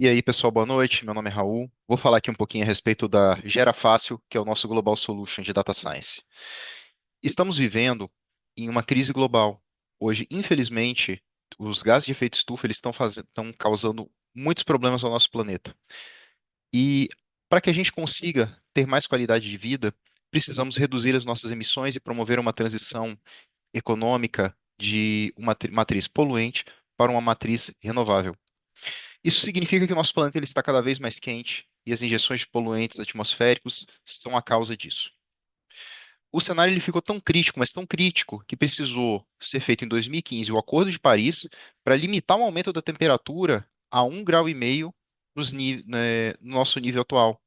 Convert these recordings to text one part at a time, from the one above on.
E aí, pessoal, boa noite. Meu nome é Raul. Vou falar aqui um pouquinho a respeito da Gera Fácil, que é o nosso Global Solution de Data Science. Estamos vivendo em uma crise global. Hoje, infelizmente, os gases de efeito estufa eles estão causando muitos problemas ao nosso planeta. E para que a gente consiga ter mais qualidade de vida, precisamos reduzir as nossas emissões e promover uma transição econômica de uma matriz poluente para uma matriz renovável. Isso significa que o nosso planeta ele está cada vez mais quente e as injeções de poluentes atmosféricos são a causa disso. O cenário ele ficou tão crítico, mas tão crítico, que precisou ser feito em 2015 o Acordo de Paris para limitar o aumento da temperatura a 1,5 graus no nosso nível atual,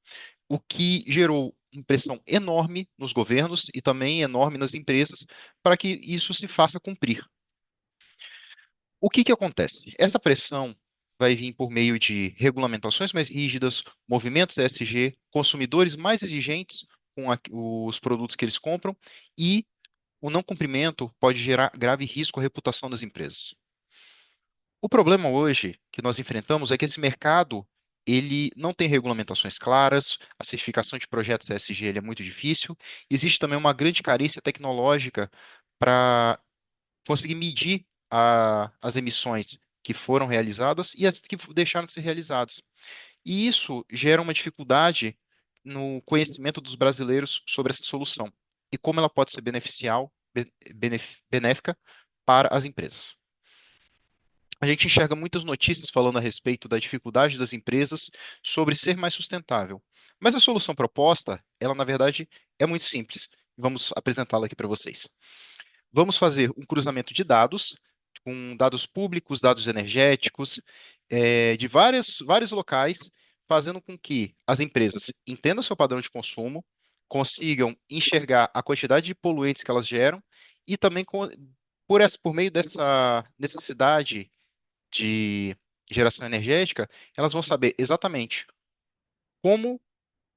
o que gerou uma pressão enorme nos governos e também enorme nas empresas para que isso se faça cumprir. O que que acontece? Essa pressão vai vir por meio de regulamentações mais rígidas, movimentos ESG, consumidores mais exigentes com os produtos que eles compram e o não cumprimento pode gerar grave risco à reputação das empresas. O problema hoje que nós enfrentamos é que esse mercado ele não tem regulamentações claras, a certificação de projetos ESG ele é muito difícil, existe também uma grande carência tecnológica para conseguir medir as emissões que foram realizadas e as que deixaram de ser realizadas. E isso gera uma dificuldade no conhecimento dos brasileiros sobre essa solução e como ela pode ser benéfica para as empresas. A gente enxerga muitas notícias falando a respeito da dificuldade das empresas sobre ser mais sustentável. Mas a solução proposta, ela na verdade é muito simples. Vamos apresentá-la aqui para vocês. Vamos fazer um cruzamento de dados, com dados públicos, dados energéticos, de vários locais, fazendo com que as empresas entendam seu padrão de consumo, consigam enxergar a quantidade de poluentes que elas geram e também por meio dessa necessidade de geração energética, elas vão saber exatamente como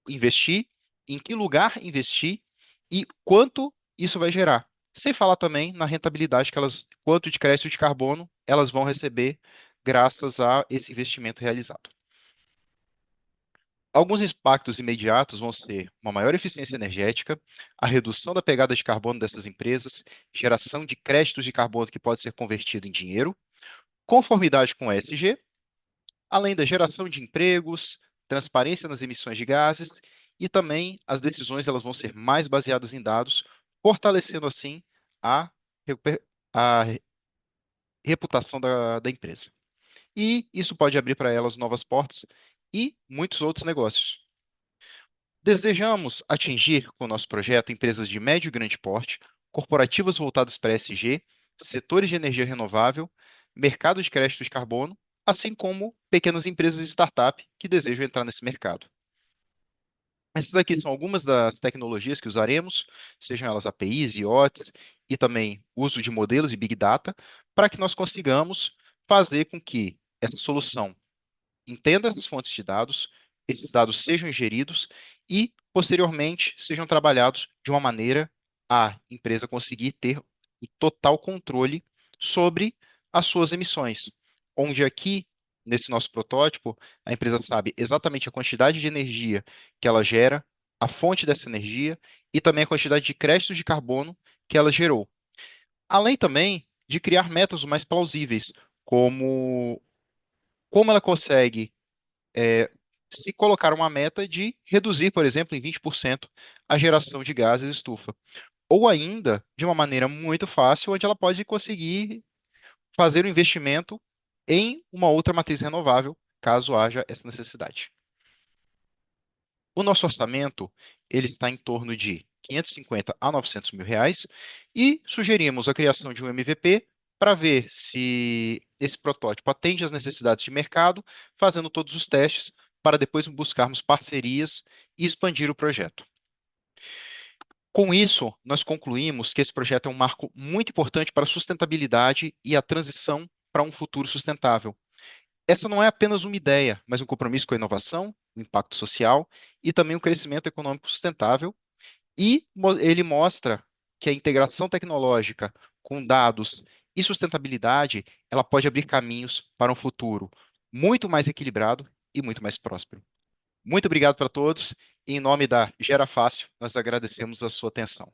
investir, em que lugar investir e quanto isso vai gerar. Sem falar também na rentabilidade quanto de crédito de carbono elas vão receber graças a esse investimento realizado. Alguns impactos imediatos vão ser uma maior eficiência energética, a redução da pegada de carbono dessas empresas, geração de créditos de carbono que pode ser convertido em dinheiro, conformidade com o ESG, além da geração de empregos, transparência nas emissões de gases e também as decisões elas vão ser mais baseadas em dados, fortalecendo assim a, a reputação da empresa. E isso pode abrir para elas novas portas e muitos outros negócios. Desejamos atingir com o nosso projeto empresas de médio e grande porte, corporativas voltadas para ESG, setores de energia renovável, mercado de crédito de carbono, assim como pequenas empresas e startup que desejam entrar nesse mercado. Essas aqui são algumas das tecnologias que usaremos, sejam elas APIs, IoTs e também uso de modelos e Big Data, para que nós consigamos fazer com que essa solução entenda as fontes de dados, esses dados sejam ingeridos e, posteriormente, sejam trabalhados de uma maneira a empresa conseguir ter o total controle sobre as suas emissões. Onde aqui, nesse nosso protótipo, a empresa sabe exatamente a quantidade de energia que ela gera, a fonte dessa energia e também a quantidade de créditos de carbono que ela gerou. Além também de criar metas mais plausíveis, como ela consegue se colocar uma meta de reduzir, por exemplo, em 20% a geração de gases estufa. Ou ainda, de uma maneira muito fácil, onde ela pode conseguir fazer o investimento em uma outra matriz renovável, caso haja essa necessidade. O nosso orçamento, ele está em torno de 550 a 900 mil reais e sugerimos a criação de um MVP para ver se esse protótipo atende às necessidades de mercado, fazendo todos os testes para depois buscarmos parcerias e expandir o projeto. Com isso, nós concluímos que esse projeto é um marco muito importante para a sustentabilidade e a transição para um futuro sustentável. Essa não é apenas uma ideia, mas um compromisso com a inovação, o impacto social e também o crescimento econômico sustentável. E ele mostra que a integração tecnológica com dados e sustentabilidade, ela pode abrir caminhos para um futuro muito mais equilibrado e muito mais próspero. Muito obrigado para todos. Em nome da Gera Fácil, nós agradecemos a sua atenção.